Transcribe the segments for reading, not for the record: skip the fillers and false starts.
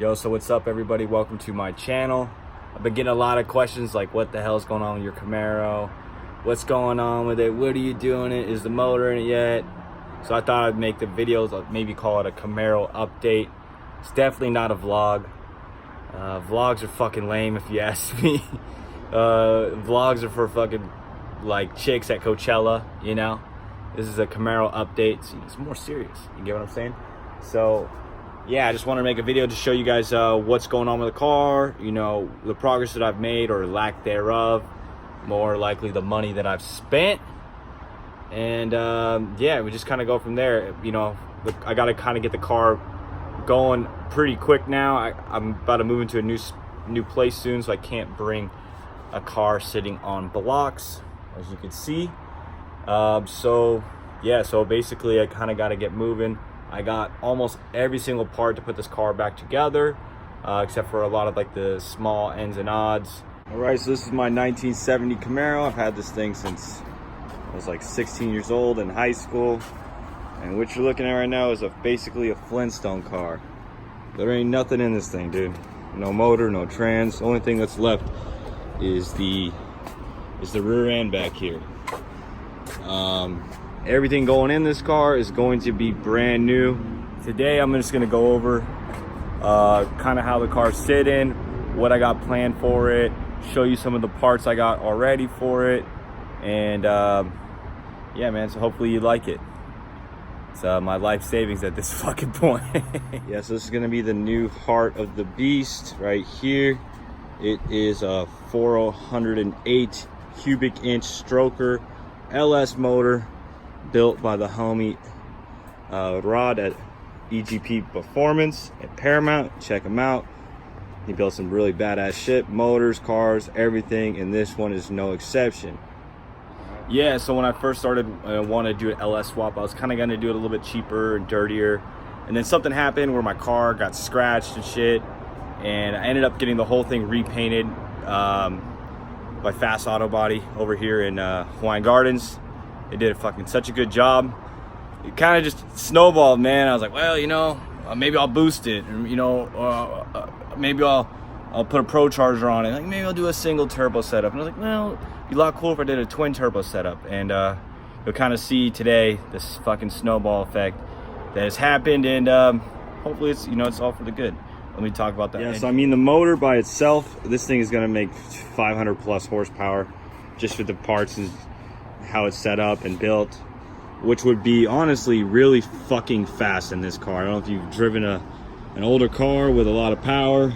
Yo, so what's up everybody? Welcome to my channel. I've been getting a lot of questions like what the hell's going on with your Camaro? What's going on with it? What are you doing it? Is the motor in it yet? So I thought I'd make the videos, maybe call it a Camaro update. It's definitely not a vlog. Vlogs are fucking lame if you ask me. Vlogs are for fucking like chicks at Coachella, you know? This is a Camaro update. It's more serious, you get what I'm saying? So yeah, I just want to make a video to show you guys what's going on with the car, you know, the progress that I've made or lack thereof, more likely the money that I've spent. And yeah, we just kind of go from there. You know, I got to kind of get the car going pretty quick now. I'm about to move into a new place soon, so I can't bring a car sitting on blocks, as you can see. So yeah, so basically I kind of got to get moving. I got almost every single part to put this car back together, except for a lot of like the small ends and odds. All right, so this is my 1970 Camaro. I've had this thing since I was like 16 years old in high school. And what you're looking at right now is basically a Flintstone car. There ain't nothing in this thing, dude. No motor, no trans. The only thing that's left is the rear end back here. Everything going in this car is going to be brand new. Today I'm just gonna go over kind of how the car's sitting, what I got planned for it, show you some of the parts I got already for it, and yeah man, so hopefully you like it. It's my life savings at this fucking point. Yeah, so this is gonna be the new heart of the beast right here. It is a 408 cubic inch stroker LS motor, built by the homie Rod at EGP Performance at Paramount. Check him out. He built some really badass shit, motors, cars, everything, and this one is no exception. Yeah, so when I first started wanted to do an LS swap, I was kind of going to do it a little bit cheaper and dirtier, and then something happened where my car got scratched and shit, and I ended up getting the whole thing repainted by Fast Auto Body over here in Hawaiian Gardens. They did fucking such a good job. It kind of just snowballed, man. I was like, well, you know, maybe I'll boost it, or, you know, maybe I'll put a Pro Charger on it. Like maybe I'll do a single turbo setup. And I was like, well, it'd be a lot cooler if I did a twin turbo setup. And you'll kind of see today this fucking snowball effect that has happened, and hopefully it's, you know, it's all for the good. Let me talk about that. Yeah, so I mean the motor by itself, this thing is gonna make 500 plus horsepower just with the parts and how it's set up and built, which would be honestly really fucking fast in this car. I don't know if you've driven an older car with a lot of power.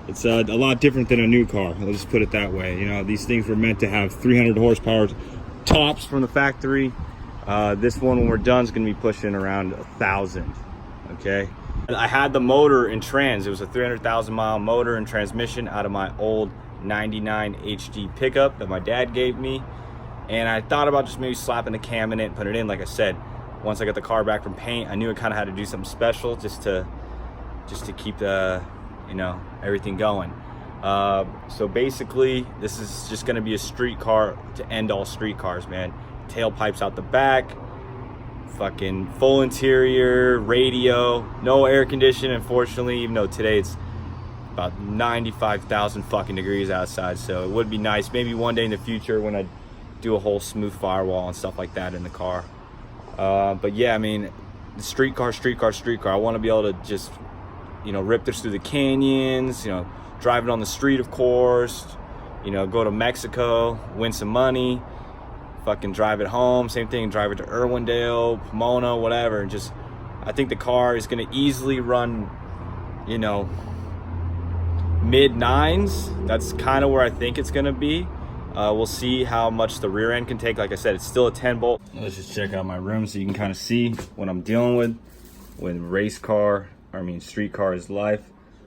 It's a lot different than a new car. I'll just put it that way. You know, these things were meant to have 300 horsepower tops from the factory. This one, when we're done, is gonna be pushing around 1,000. Okay. I had the motor and trans. It was a 300,000 mile motor and transmission out of my old 99 HD pickup that my dad gave me. And I thought about just maybe slapping the cam in it and put it in. Like I said, once I got the car back from paint, I knew I kind of had to do something special just to keep the, you know, everything going. So basically, this is just going to be a street car to end all street cars, man. Tailpipes out the back, fucking full interior, radio, no air conditioning, unfortunately, even though today it's about 95,000 fucking degrees outside. So it would be nice maybe one day in the future when I do a whole smooth firewall and stuff like that in the car. But yeah, I mean, the street car. I want to be able to just, you know, rip this through the canyons, you know, drive it on the street, of course, you know, go to Mexico, win some money, fucking drive it home, same thing, drive it to Irwindale, Pomona, whatever. And just, I think the car is going to easily run, you know, mid nines. That's kind of where I think it's going to be. We'll see how much the rear end can take. Like I said, it's still a 10 bolt. Let's just check out my room so you can kind of see what I'm dealing with when street car is life.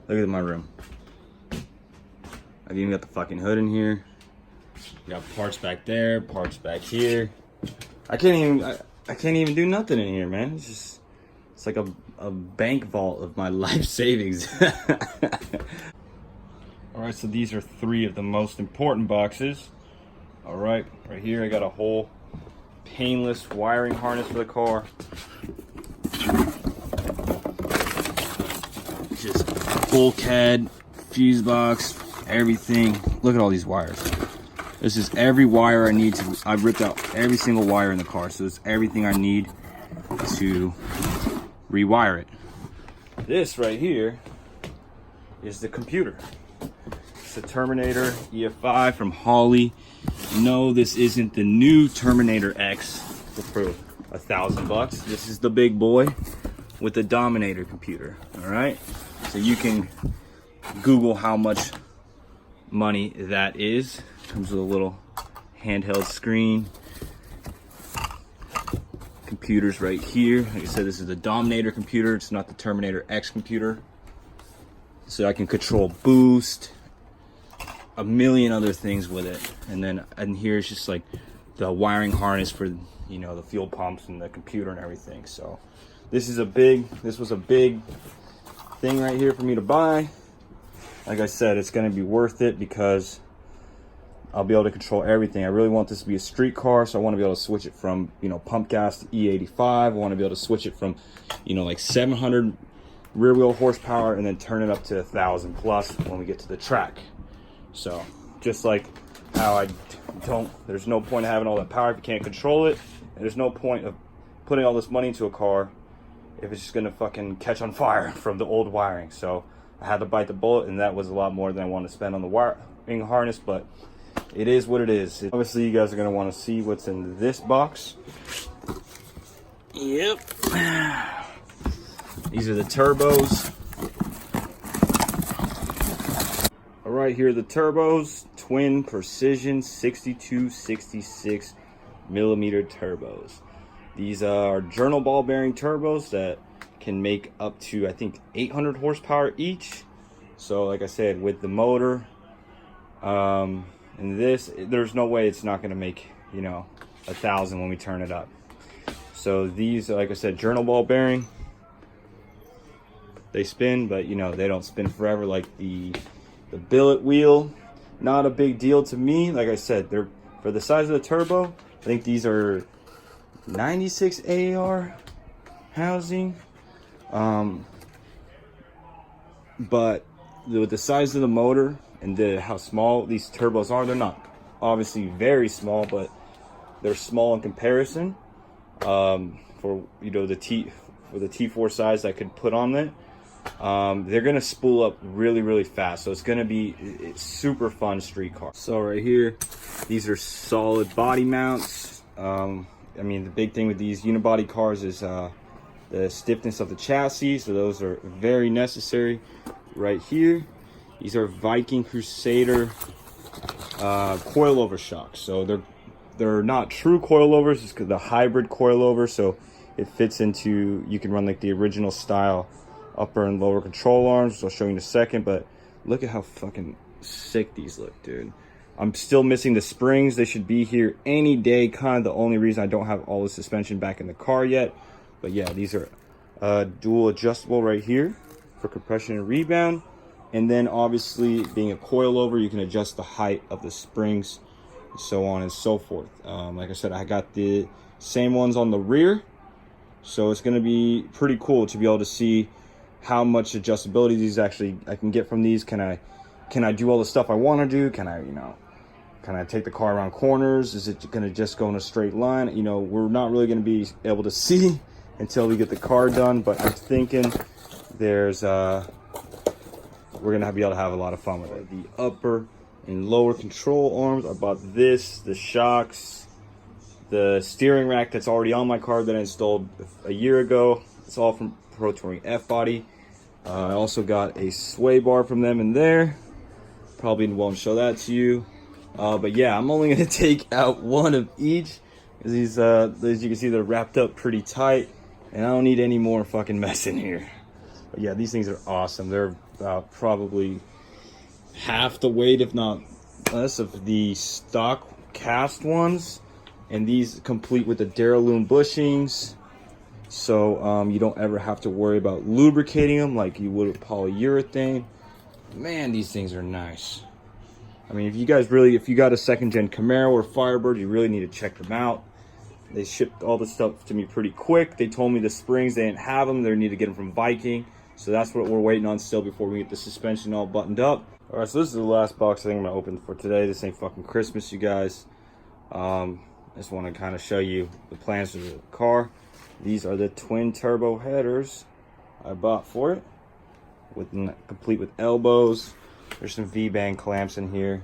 Look at my room. I've even got the fucking hood in here. Got parts back there, parts back here. I can't even do nothing in here, man. It's like a bank vault of my life savings. All right, so these are 3 of the most important boxes. All right here I got a whole painless wiring harness for the car. Just bulkhead, fuse box, everything. Look at all these wires. This is every wire I need to, I've ripped out every single wire in the car. So it's everything I need to rewire it. This right here is the computer. It's a Terminator EF5 from Holley. No, this isn't the new Terminator X for $1,000. This is the big boy with the Dominator computer. All right, so you can Google how much money that is. Comes with a little handheld screen. Computers right here. Like I said, this is the Dominator computer. It's not the Terminator X computer. So I can control boost, a million other things with it. And here's just like the wiring harness for, you know, the fuel pumps and the computer and everything. So this was a big thing right here for me to buy. Like I said, it's going to be worth it because I'll be able to control everything. I really want this to be a street car, so I want to be able to switch it from, you know, pump gas to E85. I want to be able to switch it from, you know, like 700 rear wheel horsepower and then turn it up to 1,000 plus when we get to the track. So just like how there's no point of having all that power if you can't control it, and there's no point of putting all this money into a car if it's just gonna fucking catch on fire from the old wiring. So I had to bite the bullet, and that was a lot more than I wanted to spend on the wiring harness, but it is what it is. Obviously, you guys are gonna want to see what's in this box. Yep. These are the turbos. All right, here are the turbos. Twin precision 6266 millimeter turbos. These are journal ball bearing turbos that can make up to, I think, 800 horsepower each. So like I said, with the motor, and this, there's no way it's not gonna make, you know, 1,000 when we turn it up. So these, like I said, journal ball bearing. They spin, but you know, they don't spin forever like the billet wheel. Not a big deal to me. Like I said, they're for the size of the turbo. I think these are 96 AR housing. But with the size of the motor and how small these turbos are, they're not obviously very small, but they're small in comparison. For, you know, the T4 size I could put on it. They're gonna spool up really fast, so it's gonna be super fun street car. So right here, these are solid body mounts. I mean, the big thing with these unibody cars is the stiffness of the chassis, so those are very necessary. Right here, these are Viking Crusader coilover shocks. So they're not true coilovers, it's the hybrid coilover, so it fits into, you can run like the original style upper and lower control arms, which I'll show you in a second. But look at how fucking sick these look, dude. I'm still missing the springs. They should be here any day. Kind of the only reason I don't have all the suspension back in the car yet. But yeah, these are dual adjustable right here for compression and rebound. And then obviously, being a coilover, you can adjust the height of the springs, and so on and so forth. Like I said, I got the same ones on the rear, so it's going to be pretty cool to be able to see how much adjustability these actually I can get from these. Can I do all the stuff I want to do? Can I take the car around corners? Is it going to just go in a straight line? You know, we're not really going to be able to see until we get the car done, but I'm thinking there's we're going to be able to have a lot of fun with it. The upper and lower control arms, I bought this, the shocks, the steering rack that's already on my car that I installed a year ago. It's all from Pro Touring F-Body. I also got a sway bar from them in there. Probably won't show that to you. But yeah, I'm only going to take out one of each, because these, as you can see, they're wrapped up pretty tight, and I don't need any more fucking mess in here. But yeah, these things are awesome. They're probably half the weight, if not less, of the stock cast ones, and these complete with the Duralumin bushings. So you don't ever have to worry about lubricating them like you would with polyurethane. Man, these things are nice. I mean, if you got a second gen Camaro or Firebird, you really need to check them out. They shipped all this stuff to me pretty quick. They told me the springs, they didn't have them. They need to get them from Viking. So that's what we're waiting on still before we get the suspension all buttoned up. All right, so this is the last box I think I'm gonna open for today. This ain't fucking Christmas, you guys. I just want to kind of show you the plans for the car. These are the twin turbo headers I bought for it, complete with elbows. There's some V-band clamps in here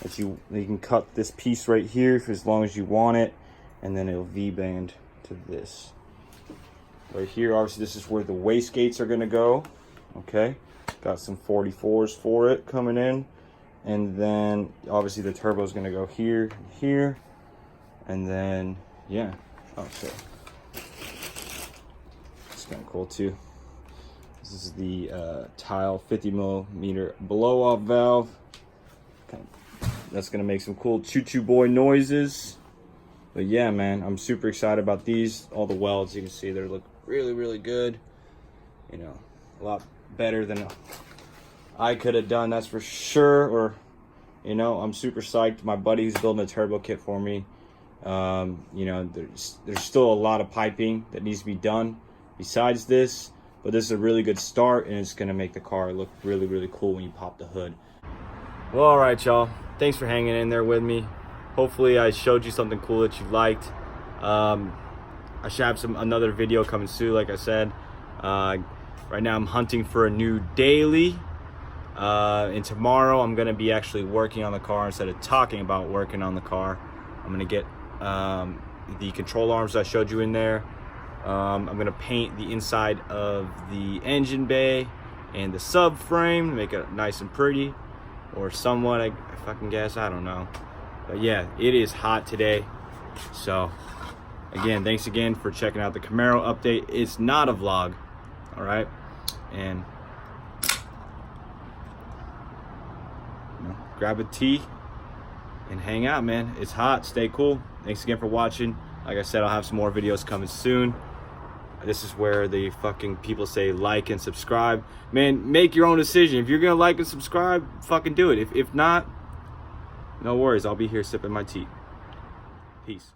that you can cut this piece right here for as long as you want it, and then it'll V-band to this right here. Obviously, this is where the wastegates are going to go. Okay, got some 44s for it coming in, and then obviously the turbo is going to go here, here, and then yeah. Oh shit, it's kind of cool too. This is the tile 50 millimeter blow off valve. That's gonna make some cool choo-choo boy noises. But yeah, man, I'm super excited about these. All the welds, you can see they look really, really good. You know, a lot better than I could have done, that's for sure. Or, you know, I'm super psyched. My buddy who's building a turbo kit for me, you know, there's still a lot of piping that needs to be done besides this. But this is a really good start, and it's gonna make the car look really, really cool when you pop the hood. Well, all right, y'all. Thanks for hanging in there with me. Hopefully I showed you something cool that you liked. I should have another video coming soon, like I said. Right now I'm hunting for a new daily. And tomorrow I'm gonna be actually working on the car instead of talking about working on the car. I'm gonna get the control arms I showed you in there. I'm gonna paint the inside of the engine bay and the subframe, make it nice and pretty, or somewhat, I fucking guess, I don't know. But yeah, it is hot today. So again, thanks again for checking out the Camaro update. It's not a vlog, all right? And you know, grab a tea and hang out, man. It's hot, stay cool. Thanks again for watching. Like I said, I'll have some more videos coming soon. This is where the fucking people say like and subscribe. Man, make your own decision. If you're gonna like and subscribe, fucking do it. If not, no worries. I'll be here sipping my tea. Peace.